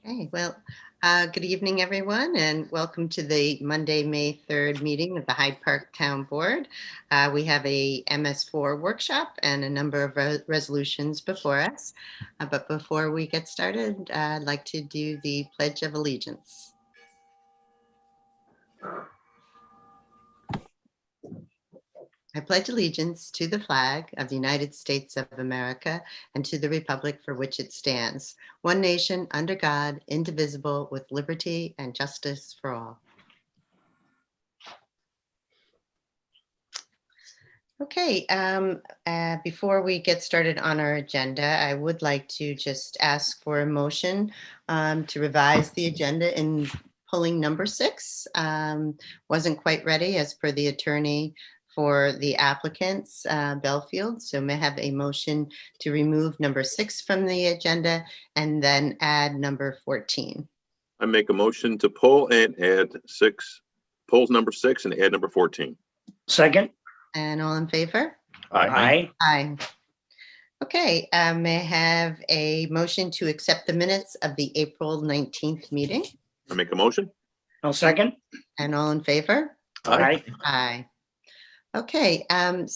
Okay, well, good evening, everyone, and welcome to the Monday, May 3rd meeting of the Hyde Park Town Board. We have a MS4 workshop and a number of resolutions before us. But before we get started, I'd like to do the Pledge of Allegiance. I pledge allegiance to the flag of the United States of America and to the republic for which it stands, one nation under God, indivisible, with liberty and justice for all. Okay, before we get started on our agenda, I would like to just ask for a motion to revise the agenda in pulling number 6. Wasn't quite ready as per the attorney for the applicants, Belfield. So may I have a motion to remove number 6 from the agenda and then add number 14. I make a motion to pull and add 6, pulls number 6 and add number 14. Second. And all in favor? Aye. Aye. Okay, may I have a motion to accept the minutes of the April 19th meeting? I make a motion. I'll second. And all in favor? Aye. Aye. Okay, I'd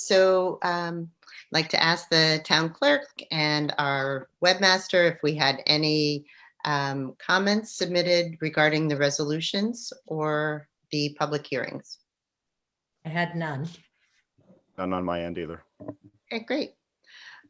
like to ask the town clerk and our webmaster if we had any comments submitted regarding the resolutions or the public hearings. I had none. None on my end either. Okay, great.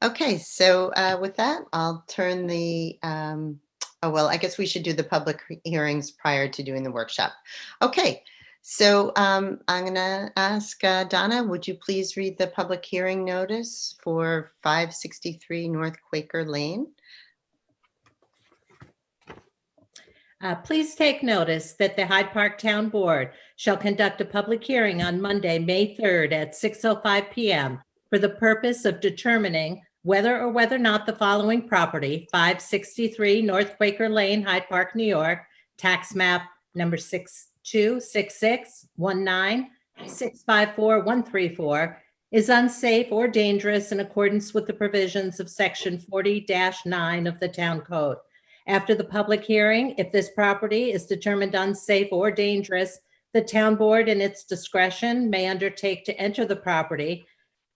Okay, so with that, I'll turn the, I guess we should do the public hearings prior to doing the workshop. Okay, so I'm gonna ask Donna, would you please read the public hearing notice for 563 North Quaker Lane? Please take notice that the Hyde Park Town Board shall conduct a public hearing on Monday, May 3rd at 6:05 p.m. for the purpose of determining whether or not the following property, 563 North Quaker Lane, Hyde Park, New York, tax map number 626619654134, is unsafe or dangerous in accordance with the provisions of section 40-9 of the Town Code. After the public hearing, if this property is determined unsafe or dangerous, the town board in its discretion may undertake to enter the property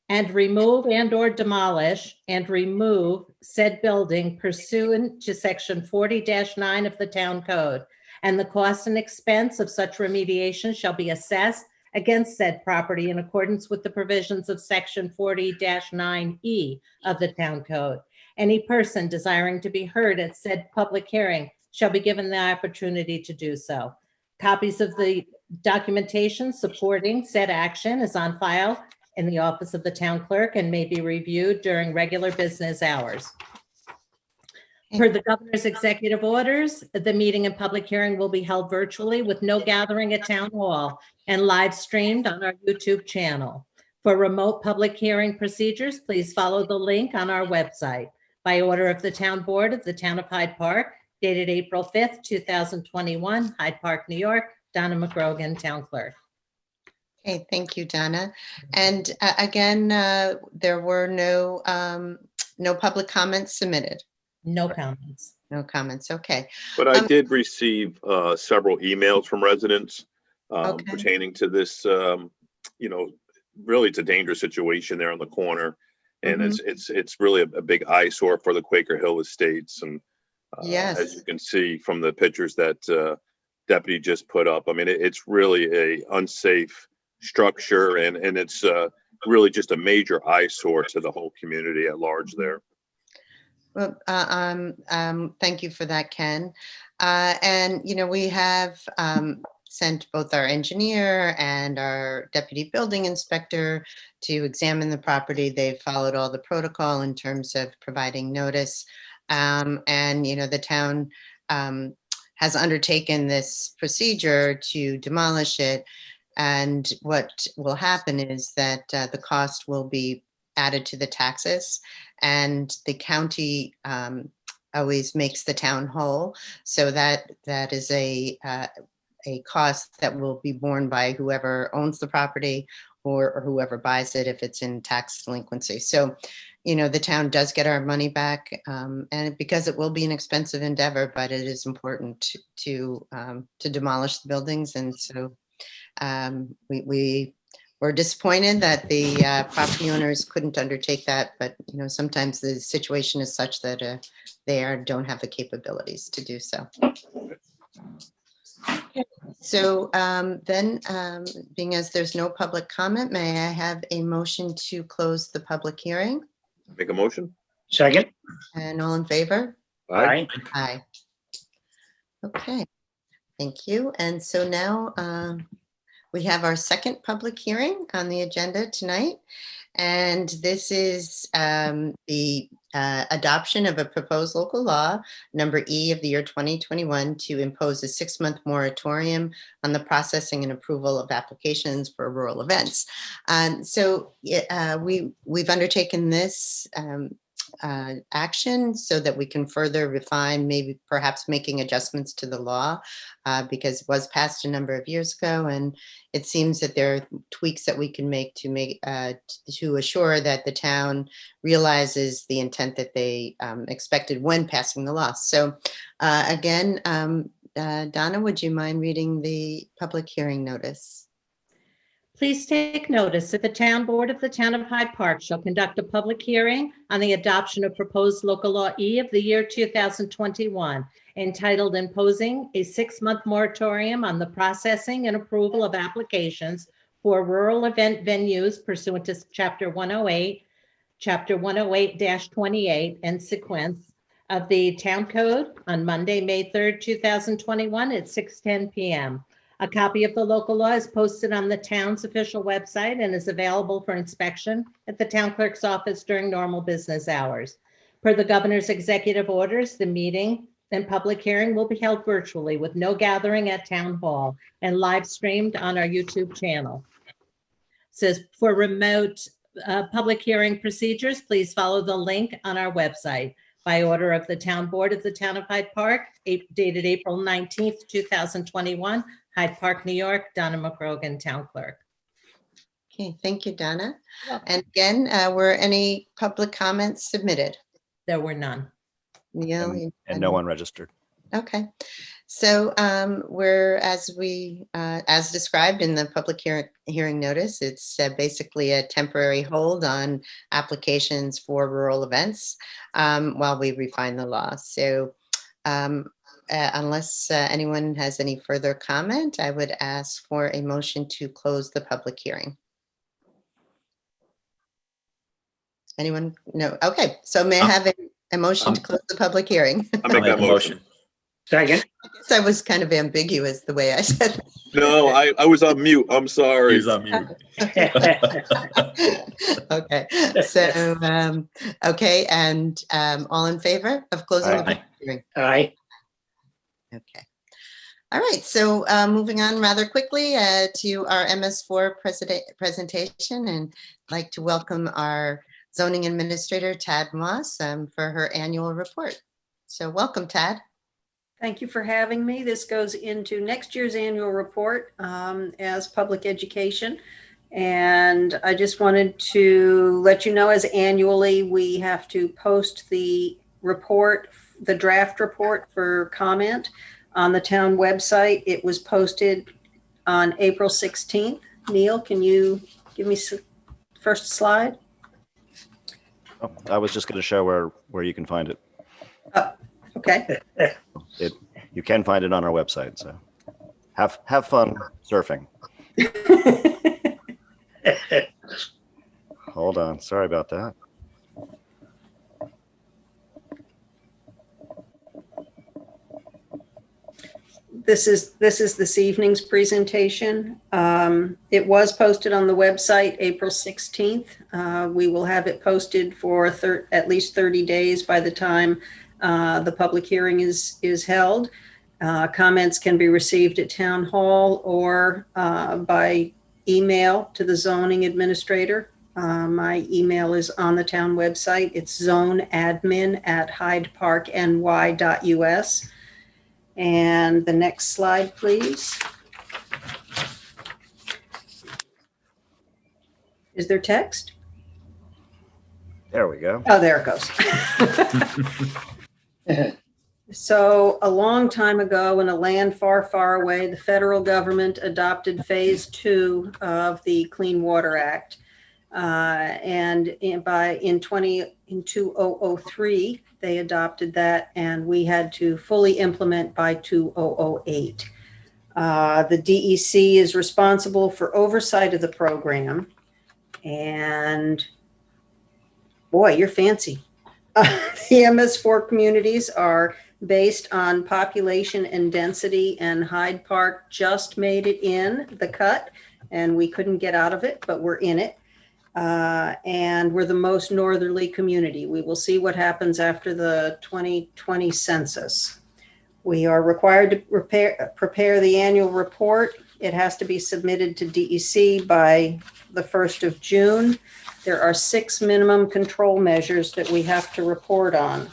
and remove and/or demolish and remove said building pursuant to section 40-9 of the Town Code. And the cost and expense of such remediation shall be assessed against said property in accordance with the provisions of section 40-9E of the Town Code. Any person desiring to be heard at said public hearing shall be given the opportunity to do so. Copies of the documentation supporting said action is on file in the office of the town clerk and may be reviewed during regular business hours. Per the governor's executive orders, the meeting and public hearing will be held virtually with no gathering at town hall and live streamed on our YouTube channel. For remote public hearing procedures, please follow the link on our website. By order of the Town Board of the Town of Hyde Park, dated April 5th, 2021, Hyde Park, New York, Donna McGrogan, Town Clerk. Okay, thank you, Donna. And again, there were no public comments submitted. No comments. No comments, okay. But I did receive several emails from residents Okay. pertaining to this, really it's a dangerous situation there on the corner. And it's really a big eyesore for the Quaker Hill Estates. And Yes. as you can see from the pictures that deputy just put up, I mean, it's really a unsafe structure and it's really just a major eyesore to the whole community at large there. Well, thank you for that, Ken. And, we have sent both our engineer and our deputy building inspector to examine the property. They've followed all the protocol in terms of providing notice. And, the town has undertaken this procedure to demolish it. And what will happen is that the cost will be added to the taxes, and the county always makes the town whole. So that is a cost that will be borne by whoever owns the property or whoever buys it if it's in tax delinquency. So the town does get our money back, and because it will be an expensive endeavor, but it is important to demolish the buildings. And so we were disappointed that the property owners couldn't undertake that, but sometimes the situation is such that don't have the capabilities to do so. So then, being as there's no public comment, may I have a motion to close the public hearing? Make a motion? Second. And all in favor? Aye. Aye. Okay, thank you. And so now we have our second public hearing on the agenda tonight. And this is the adoption of a proposed local law, number E of the year 2021, to impose a 6-month moratorium on the processing and approval of applications for rural events. So we've undertaken this action so that we can further refine, maybe perhaps making adjustments to the law, because it was passed a number of years ago, and it seems that there are tweaks that we can make to assure that the town realizes the intent that they expected when passing the law. So again, Donna, would you mind reading the public hearing notice? Please take notice that the town board of the town of Hyde Park shall conduct a public hearing on the adoption of proposed local law E of the year 2021, entitled Imposing a 6-Month Moratorium on the Processing and Approval of Applications for Rural Event Venues pursuant to Chapter 108, Chapter 108-28 and sequence of the Town Code on Monday, May 3rd, 2021 at 6:10 p.m. A copy of the local law is posted on the town's official website and is available for inspection at the town clerk's office during normal business hours. Per the governor's executive orders, the meeting and public hearing will be held virtually with no gathering at town hall and live streamed on our YouTube channel. It says for remote public hearing procedures, please follow the link on our website. By order of the town board of the town of Hyde Park, dated April 19th, 2021, Hyde Park, New York, Donna McGrogan, town clerk. Okay, thank you, Donna. And again, were any public comments submitted? There were none. Neil? And no one registered. Okay, so we're, as described in the public hearing notice, it's basically a temporary hold on applications for rural events while we refine the law. So unless anyone has any further comment, I would ask for a motion to close the public hearing. Anyone? No. Okay, so may I have a motion to close the public hearing? I'll make that motion. Second. I guess I was kind of ambiguous the way I said that. No, I was on mute. I'm sorry. He's on mute. Okay, so, okay, and all in favor of closing the public hearing? Aye. Okay. All right, so moving on rather quickly to our MS4 presentation, and I'd like to welcome our zoning administrator, Tad Moss, for her annual report. So welcome, Tad. Thank you for having me. This goes into next year's annual report as public education. And I just wanted to let you know, as annually, we have to post the report, the draft report for comment on the town website. It was posted on April 16th. Neil, can you give me first slide? Oh, I was just going to show where you can find it. Okay. You can find it on our website. So have fun surfing. Hold on. Sorry about that. This is this evening's presentation. It was posted on the website April 16th. We will have it posted for at least 30 days by the time the public hearing is held. Comments can be received at town hall or by email to the zoning administrator. My email is on the town website. It's zoneadmin@hydeparkny.us. And the next slide, please. Is there text? There we go. Oh, there it goes. So a long time ago, in a land far, far away, the federal government adopted phase 2 of the Clean Water Act. And in 2003, they adopted that, and we had to fully implement by 2008. The DEC is responsible for oversight of the program. And boy, you're fancy. The MS4 communities are based on population and density, and Hyde Park just made it in the cut, and we couldn't get out of it, but we're in it. And we're the most northerly community. We will see what happens after the 2020 census. We are required to prepare the annual report. It has to be submitted to DEC by the 1st of June. There are 6 minimum control measures that we have to report on.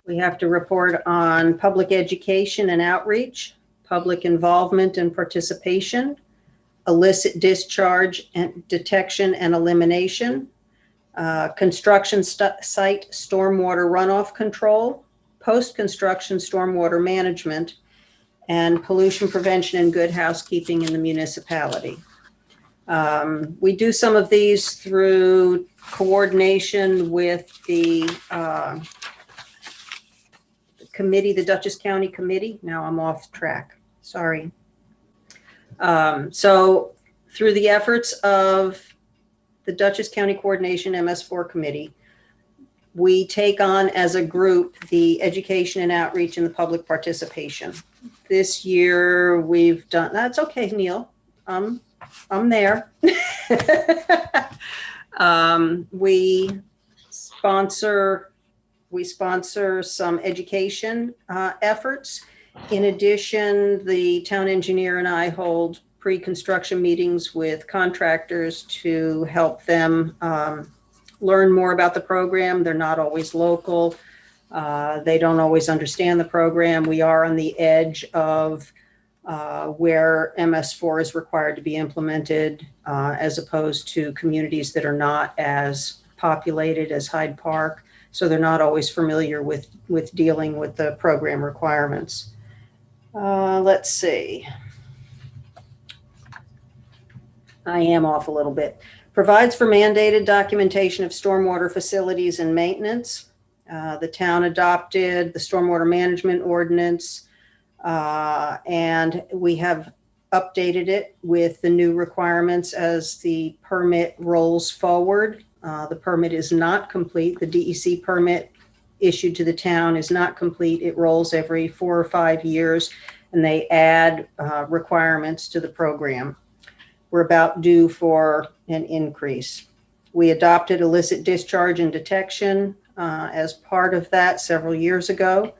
We have to report on public education and outreach, public involvement and participation, illicit discharge and detection and elimination, construction site stormwater runoff control, post-construction stormwater management, and pollution prevention and good housekeeping in the municipality. We do some of these through coordination with the committee, the Dutchess County Committee. Now I'm off track, sorry. So through the efforts of the Dutchess County Coordination MS4 Committee, we take on as a group the education and outreach and the public participation. This year we've done, that's okay, Neil, I'm there. We sponsor some education efforts. In addition, the town engineer and I hold pre-construction meetings with contractors to help them learn more about the program. They're not always local. They don't always understand the program. We are on the edge of where MS4 is required to be implemented, as opposed to communities that are not as populated as Hyde Park. So they're not always familiar with dealing with the program requirements. Let's see. I am off a little bit. Provides for mandated documentation of stormwater facilities and maintenance. The town adopted the stormwater management ordinance, and we have updated it with the new requirements as the permit rolls forward. The permit is not complete. The DEC permit issued to the town is not complete. It rolls every 4 or 5 years, and they add requirements to the program. We're about due for an increase. We adopted illicit discharge and detection as part of that several years ago.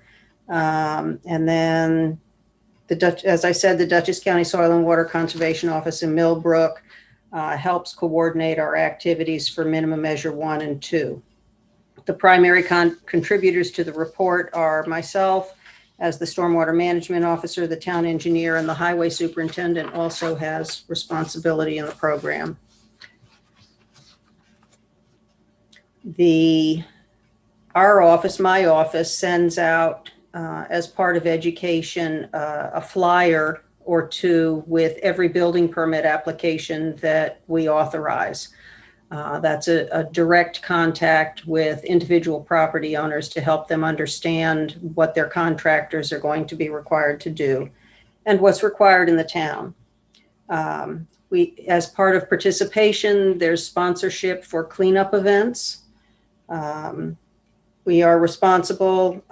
And then, as I said, the Dutchess County Soil and Water Conservation Office in Millbrook helps coordinate our activities for minimum measure 1 and 2. The primary contributors to the report are myself as the stormwater management officer, the town engineer, and the highway superintendent also has responsibility in the program. Our office, my office, sends out as part of education a flyer or 2 with every building permit application that we authorize. That's a direct contact with individual property owners to help them understand what their contractors are going to be required to do and what's required in the town. As part of participation, there's sponsorship for cleanup events. We are responsible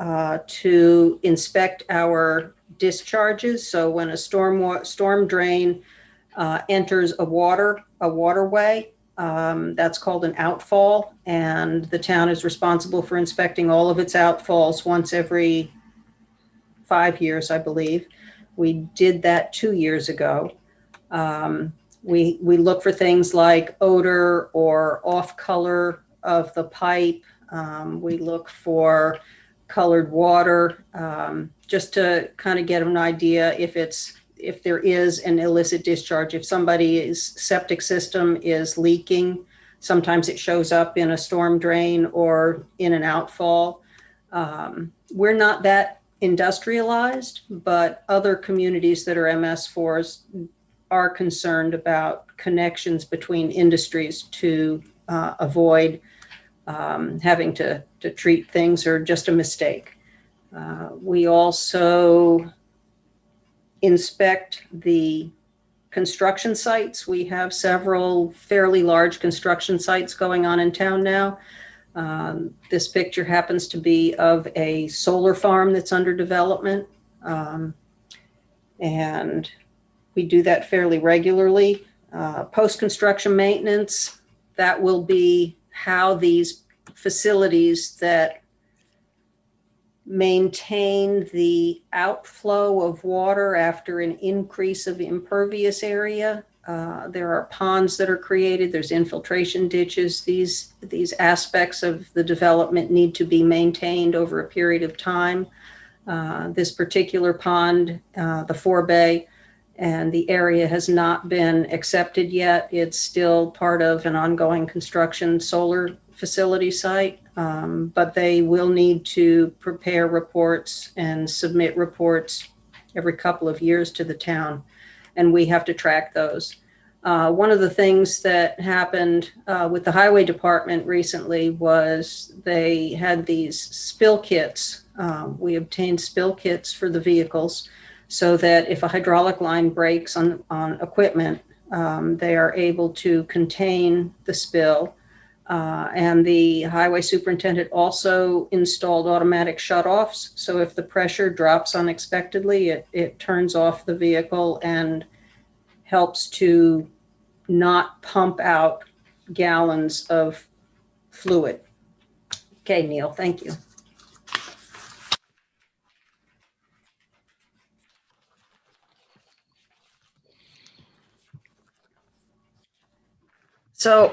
to inspect our discharges. So when a storm drain enters a waterway, that's called an outfall, and the town is responsible for inspecting all of its outfalls once every 5 years, I believe. We did that 2 years ago. We look for things like odor or off color of the pipe. We look for colored water, just to kind of get an idea if it's if there is an illicit discharge, if somebody's septic system is leaking, sometimes it shows up in a storm drain or in an outfall. We're not that industrialized, but other communities that are MS4s are concerned about connections between industries to avoid having to treat things or just a mistake. We also inspect the construction sites. We have several fairly large construction sites going on in town now. This picture happens to be of a solar farm that's under development. And we do that fairly regularly. Post-construction maintenance, that will be how these facilities that maintain the outflow of water after an increase of impervious area. There are ponds that are created. There's infiltration ditches. These aspects of the development need to be maintained over a period of time. This particular pond, the forebay, and the area has not been accepted yet. It's still part of an ongoing construction solar facility site, but they will need to prepare reports and submit reports every couple of years to the town, and we have to track those. One of the things that happened with the highway department recently was they had these spill kits. We obtained spill kits for the vehicles so that if a hydraulic line breaks on equipment, they are able to contain the spill. And the highway superintendent also installed automatic shutoffs. So if the pressure drops unexpectedly, it turns off the vehicle and helps to not pump out gallons of fluid. Okay, Neil, thank you. So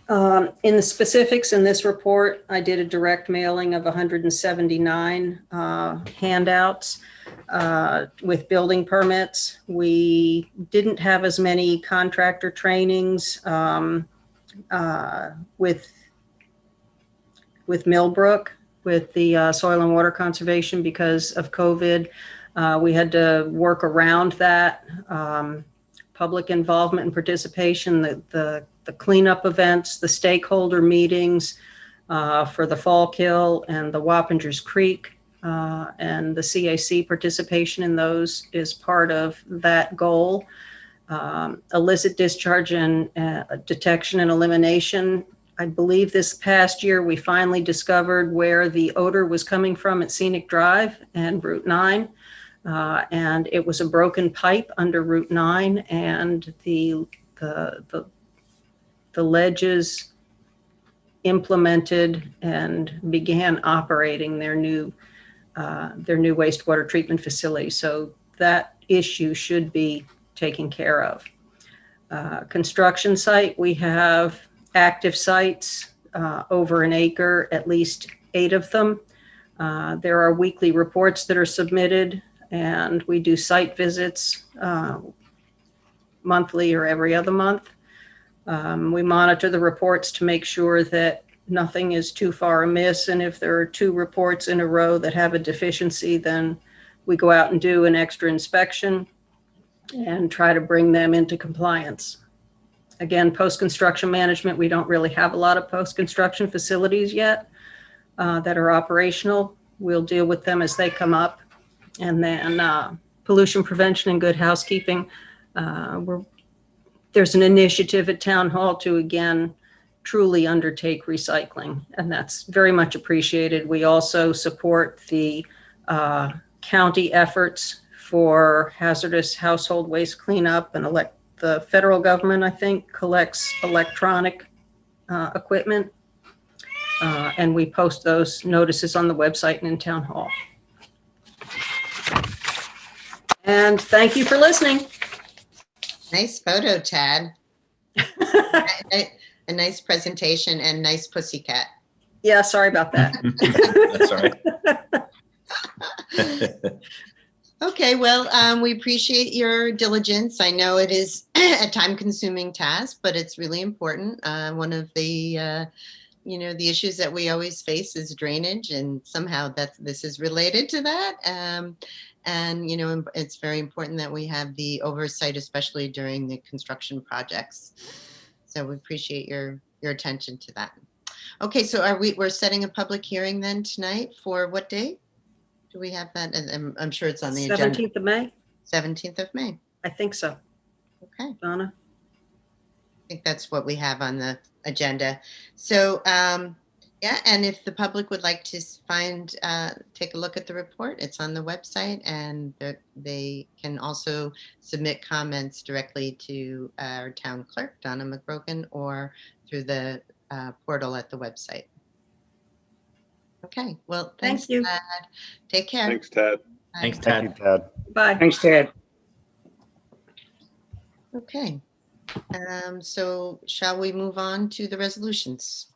in the specifics in this report, I did a direct mailing of 179 handouts with building permits. We didn't have as many contractor trainings with Millbrook, with the soil and water conservation because of COVID. We had to work around that. Public involvement and participation, the cleanup events, the stakeholder meetings for the Fall Kill and the Wappingers Creek, and the CAC participation in those is part of that goal. Illicit discharge and detection and elimination. I believe this past year we finally discovered where the odor was coming from at Scenic Drive and Route 9. And it was a broken pipe under Route 9, and the ledges implemented and began operating their new wastewater treatment facility. So that issue should be taken care of. Construction site, we have active sites, over an acre, at least 8 of them. There are weekly reports that are submitted, and we do site visits monthly or every other month. We monitor the reports to make sure that nothing is too far amiss, and if there are 2 reports in a row that have a deficiency, then we go out and do an extra inspection and try to bring them into compliance. Again, post-construction management, we don't really have a lot of post-construction facilities yet that are operational. We'll deal with them as they come up. And then pollution prevention and good housekeeping. There's an initiative at Town Hall to, again, truly undertake recycling, and that's very much appreciated. We also support the county efforts for hazardous household waste cleanup, and the federal government, I think, collects electronic equipment, and we post those notices on the website and in Town Hall. And thank you for listening. Nice photo, Tad. A nice presentation and nice pussycat. Yeah, sorry about that. That's all right. Okay, well, we appreciate your diligence. I know it is a time-consuming task, but it's really important. One of the the issues that we always face is drainage, and somehow this is related to that. And it's very important that we have the oversight, especially during the construction projects. So we appreciate your attention to that. Okay, so we're setting a public hearing then tonight for what date? Do we have that? And I'm sure it's on the agenda. 17th of May? 17th of May. I think so. Okay. Donna? I think that's what we have on the agenda. So, yeah, and if the public would like to take a look at the report, it's on the website, and they can also submit comments directly to our town clerk, Donna McBroken, or through the portal at the website. Okay, well, thanks, Thank you. Tad. Take care. Thanks, Ted. Bye. Thanks, Thank you, Ted. Ted. Bye. Thanks, Ted. Okay. So shall we move on to the resolutions?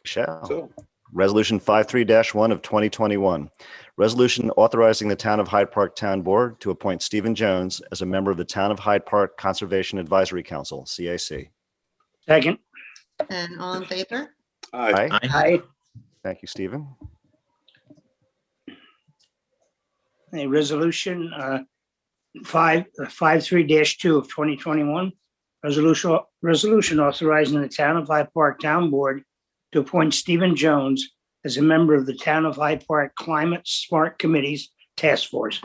Shall. So, Resolution 53-1 of 2021. Resolution authorizing the Town of Hyde Park Town Board to appoint Stephen Jones as a member of the Town of Hyde Park Conservation Advisory Council, CAC. Second. And all in favor? aye. Aye. Aye. Thank you, Stephen. A resolution 53-2 of 2021. Resolution authorizing the Town of Hyde Park Town Board to appoint Stephen Jones as a member of the Town of Hyde Park Climate Smart Committee's Task Force.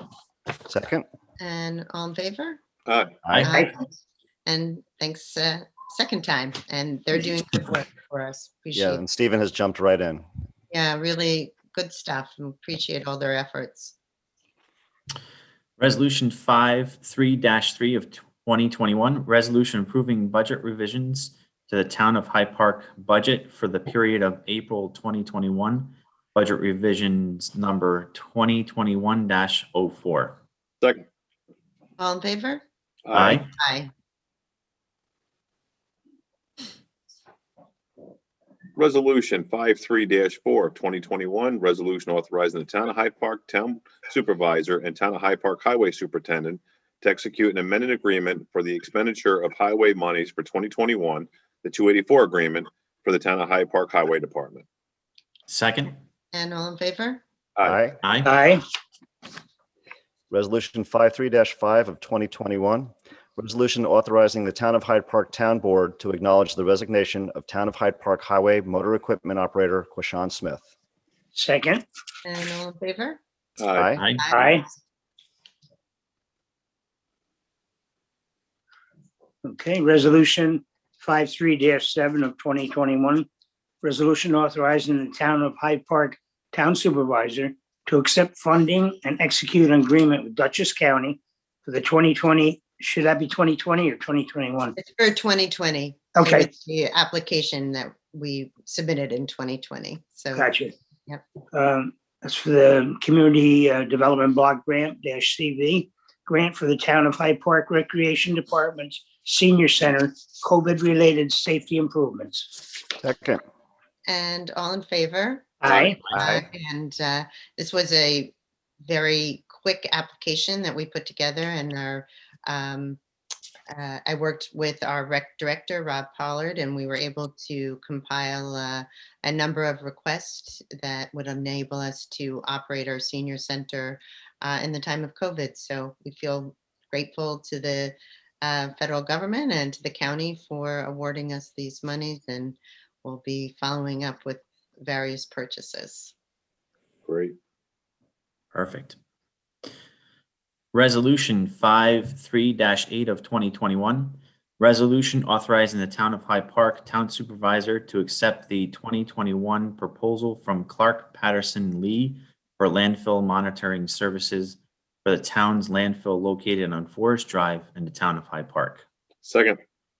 Second. And all in favor? Aye. Aye. And thanks, second time. And they're doing good work for us. Yeah, Appreciate. and Stephen has jumped right in. Yeah, really good stuff, and appreciate all their efforts. Resolution 53-3 of 2021, resolution approving budget revisions to the Town of Hyde Park budget for the period of April 2021, budget revisions number 2021-04. Second. All in favor? Aye. Aye. Resolution 53-4 of 2021, resolution authorizing the Town of Hyde Park Town Supervisor and Town of Hyde Park Highway Superintendent to execute an amended agreement for the expenditure of highway monies for 2021, the 284 agreement for the Town of Hyde Park Highway Department. Second. And all in favor? Aye. Aye. Aye. Resolution 53-5 of 2021. Resolution authorizing the Town of Hyde Park Town Board to acknowledge the resignation of Town of Hyde Park Highway Motor Equipment Operator Quashawn Smith. Second. And all in favor? Aye. Aye. Aye. Okay, resolution 53-7 of 2021. Resolution authorizing the Town of Hyde Park Town Supervisor to accept funding and execute an agreement with Dutchess County for the 2020, should that be 2020 or 2021? It's for 2020. So Okay. it's the application that we submitted in 2020. So. Gotcha. Yep. That's for the Community Development Block Grant -CV, grant for the Town of Hyde Park Recreation Department's Senior Center, COVID-related safety improvements. Second. And all in favor? Aye. Aye. And this was a very quick application that we put together, and I worked with our rec director, Rob Pollard, and we were able to compile a number of requests that would enable us to operate our senior center in the time of COVID. So we feel grateful to the federal government and to the county for awarding us these monies, and we'll be following up with various purchases. Great. Perfect. Resolution 53-8 of 2021, resolution authorizing the Town of Hyde Park Town Supervisor to accept the 2021 proposal from Clark Patterson Lee for landfill monitoring services for the town's landfill located on Forest Drive in the Town of Hyde Park. Second.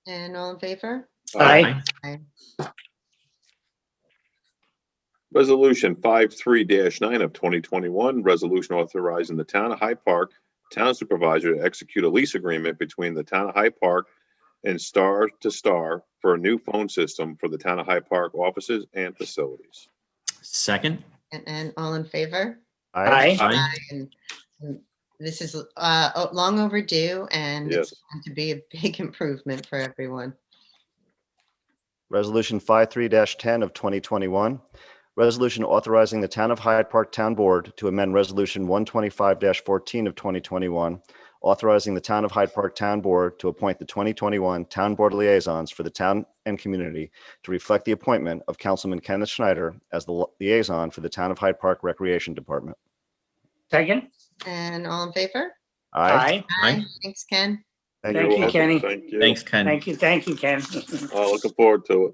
And all in favor? Aye. Aye. Resolution 53-9 of 2021, resolution authorizing the Town of Hyde Park Town Supervisor to execute a lease agreement between the Town of Hyde Park and Star to Star for a new phone system for the Town of Hyde Park offices and facilities. Second. And all in favor? Aye. Aye. And This is long overdue, and Yes. it's going to be a big improvement for everyone. Resolution 53-10 of 2021, resolution authorizing the Town of Hyde Park Town Board to amend Resolution 125-14 of 2021, authorizing the Town of Hyde Park Town Board to appoint the 2021 Town Board liaisons for the town and community to reflect the appointment of Councilman Kenneth Schneider as the liaison for the Town of Hyde Park Recreation Department. Second. And all in favor? Aye. Aye. Thanks, Ken. Thank You're you, welcome. Kenny. Thank you. Thanks, Ken. Thank you, Ken. Looking forward to it.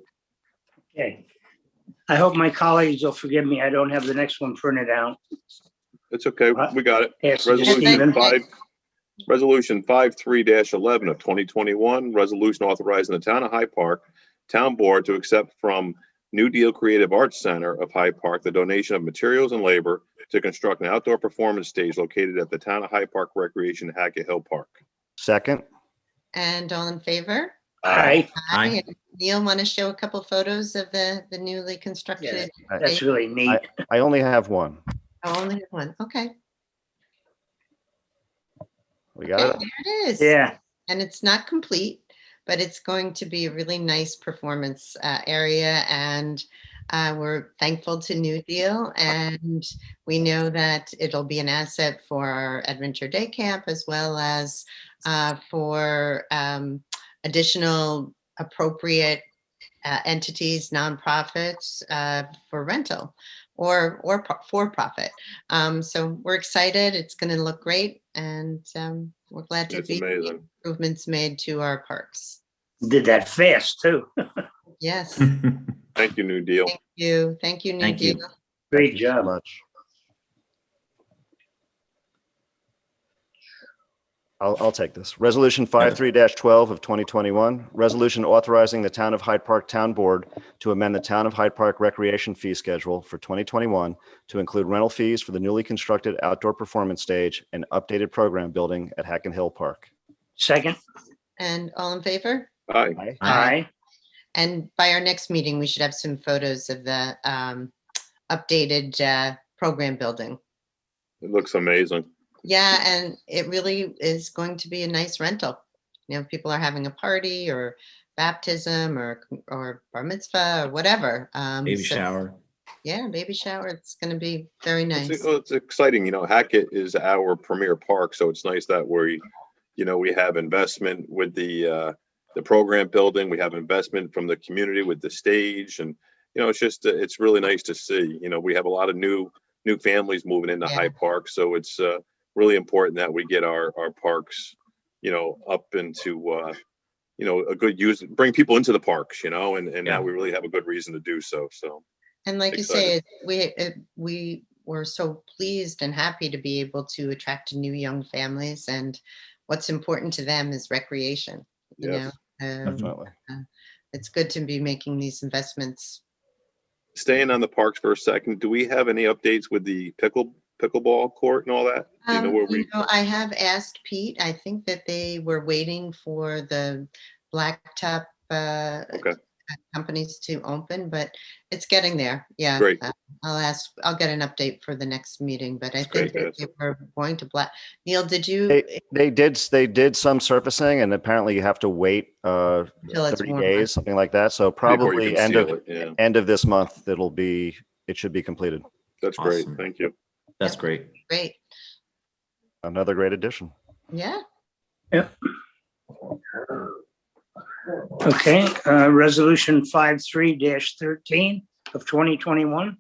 Okay. I hope my colleagues will forgive me. I don't have the next one printed out. It's okay. We got it. Yes, Resolution Stephen. 53-11 of 2021, resolution authorizing the Town of Hyde Park Town Board to accept from New Deal Creative Arts Center of Hyde Park the donation of materials and labor to construct an outdoor performance stage located at the Town of Hyde Park Recreation Hackett Hill Park. Second. And all in favor? Aye. Aye. And Neil, want to show a couple photos of the newly constructed? That's really neat. I only have one. Oh, only one. Okay. We got Okay, it. there it is. Yeah. And it's not complete, but it's going to be a really nice performance area. And we're thankful to New Deal. And we know that it'll be an asset for our Adventure Day Camp, as well as for additional appropriate entities, nonprofits for rental or for profit. So we're excited. It's going to look great. And we're glad to It's see amazing. improvements made to our parks. Did that fast too. Yes. Thank you, New Deal. Thank you. Thank you, New Thank you. Deal. Great Thank you so job. much. I'll take this. Resolution 53-12 of 2021, resolution authorizing the Town of Hyde Park Town Board to amend the Town of Hyde Park Recreation Fee Schedule for 2021 to include rental fees for the newly constructed outdoor performance stage and updated program building at Hackett Hill Park. Second. And all in favor? Aye. Aye. And by our next meeting, we should have some photos of the updated program building. It looks amazing. Yeah, and it really is going to be a nice rental. You know, people are having a party or baptism or bar mitzvah or whatever. Baby so- shower. Yeah, baby shower. It's going to be very nice. It's exciting. You know, Hackett is our premier park, so it's nice that we have investment with the program building. We have investment from the community with the stage, and it's really nice to see. You know, we have a lot of new families moving into Yeah. Hyde Park, so it's really important that we get our parks, up into a good use, bring people into the parks, and Yeah. now we really have a good reason to do so. So And like excited. you say, we were so pleased and happy to be able to attract new young families, and what's important to them is recreation. Yes. Definitely. It's good to be making these investments. Staying on the parks for a second, do we have any updates with the pickleball court and all that? Do you know where we? I have asked Pete. I think that they were waiting for the blacktop companies to open, but it's getting there. Yeah. Great. I'll get an update for the next meeting, but I That's think great. that they were going to Neil, did you? They did some surfacing, and apparently you have to wait Till it's 30 warmer. days, something like that. So Before you probably can end seal of it, yeah. end of this month, it should be completed. That's great. Awesome. Thank you. That's great. Great. Another great addition. Yeah. Okay, resolution 53-13 of 2021.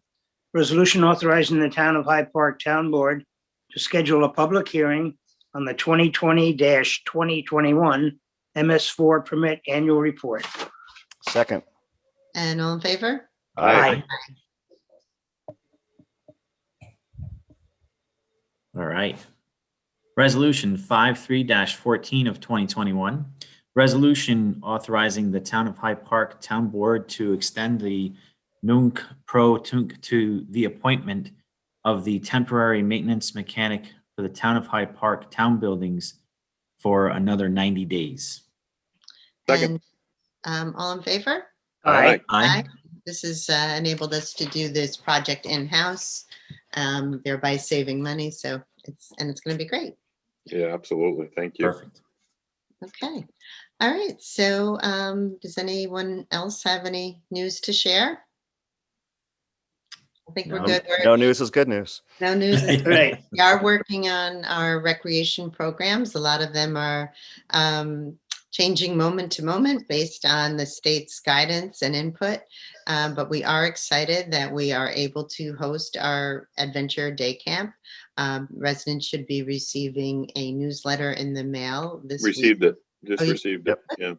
Resolution authorizing the Town of Hyde Park Town Board to schedule a public hearing on the 2020-2021 MS4 permit annual report. Second. And all in favor? Aye. All right. Resolution 53-14 of 2021. Resolution authorizing the Town of Hyde Park Town Board to extend the nunc pro tunc to the appointment of the temporary maintenance mechanic for the Town of Hyde Park town buildings for another 90 days. Second. And all in favor? Aye. Aye. This has enabled us to do this project in-house, thereby saving money. So it's going to be great. Yeah, absolutely. Thank you. Perfect. Okay. All right. So does anyone else have any news to share? I think we're No. good. No news is good news. No news is good. Right. We are working on our recreation programs. A lot of them are changing moment to moment based on the state's guidance and input. But we are excited that we are able to host our Adventure Day Camp. Residents should be receiving a newsletter in the mail this week. Received it. Just Oh, you- received it. Yeah.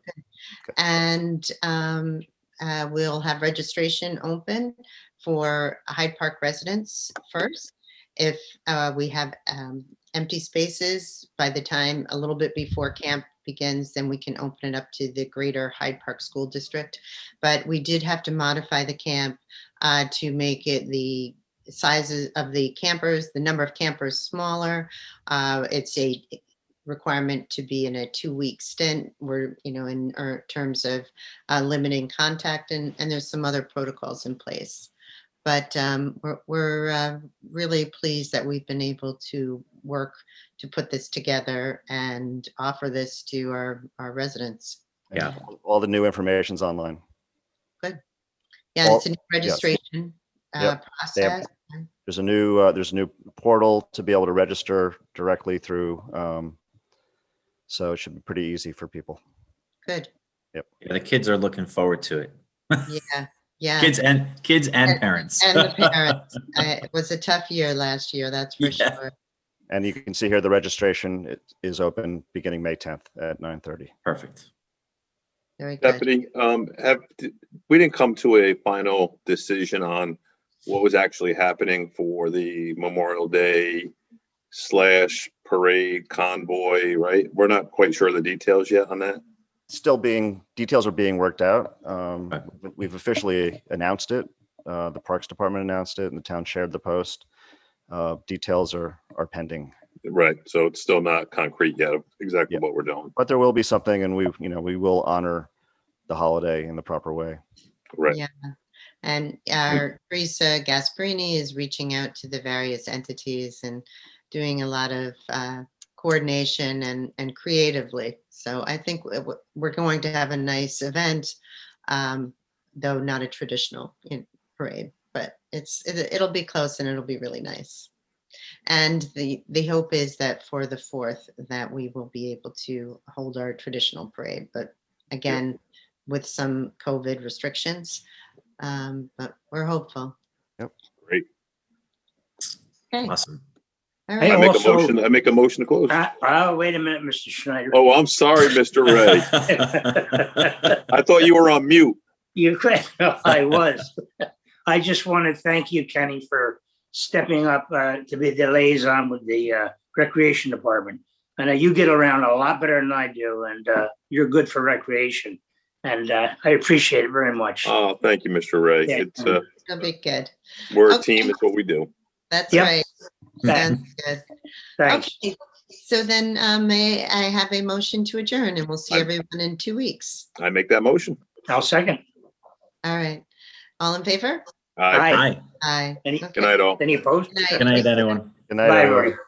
And we'll have registration open for Hyde Park residents first. If we have empty spaces by the time a little bit before camp begins, then we can open it up to the greater Hyde Park School District. But we did have to modify the camp to make it the sizes of the campers, the number of campers smaller. It's a requirement to be in a 2-week stint. We're, in terms of limiting contact, and there's some other protocols in place. But we're really pleased that we've been able to work to put this together and offer this to our residents. Yeah. All the new information's online. Yeah, Well, it's a new registration Yep. process. There's a new portal to be able to register directly through. So it should be pretty easy for people. Good. Yeah, the kids are looking forward to it. Yeah. Yeah. Kids and parents. And the parents. It was a tough year last year, that's for Yeah. sure. And you can see here the registration is open beginning May 10th at 9:30. Perfect. Very good. Deputy, we didn't come to a final decision on what was actually happening for the Memorial Day / parade convoy, right? We're not quite sure of the details yet on that. Details are being worked out. Right. We've officially announced it. The Parks Department announced it and the town shared the post. Details are pending, Right. So it's still not concrete yet of exactly Yeah. what we're doing. but there will be something, and we will honor the holiday in the proper way. Right. Yeah. And our Teresa Gasparini is reaching out to the various entities and doing a lot of coordination and creatively. So I think we're going to have a nice event, though not a traditional parade, but it'll be close and it'll be really nice. And the hope is that for the 4th that we will be able to hold our traditional parade, but again, with some COVID restrictions, but we're hopeful. Great. Okay. Awesome. All Hey, I right. make also- a motion. I make a motion to close. Wait a minute, Mr. Schneider. Oh, I'm sorry, Mr. Ray. I thought you were on mute. You could, I was. I just want to thank you, Kenny, for stepping up to be the liaison with the Recreation Department. I know you get around a lot better than I do, and you're good for recreation. And I appreciate it very much. Oh, thank you, Mr. Ray. Yeah. It's It'll be good. we're a Okay. team. It's what we do. That's Yep. right. Thanks. Sounds good. Thanks. Okay. So then may I have a motion to adjourn, and we'll see I'm- everyone in 2 weeks. I make that motion. I'll second. All right. All in favor? Aye. Aye. Hi. Aye. Any- Okay. Good night, all. Any opposed? Good night. Good night, everyone. Good night, Bye, everyone. everybody.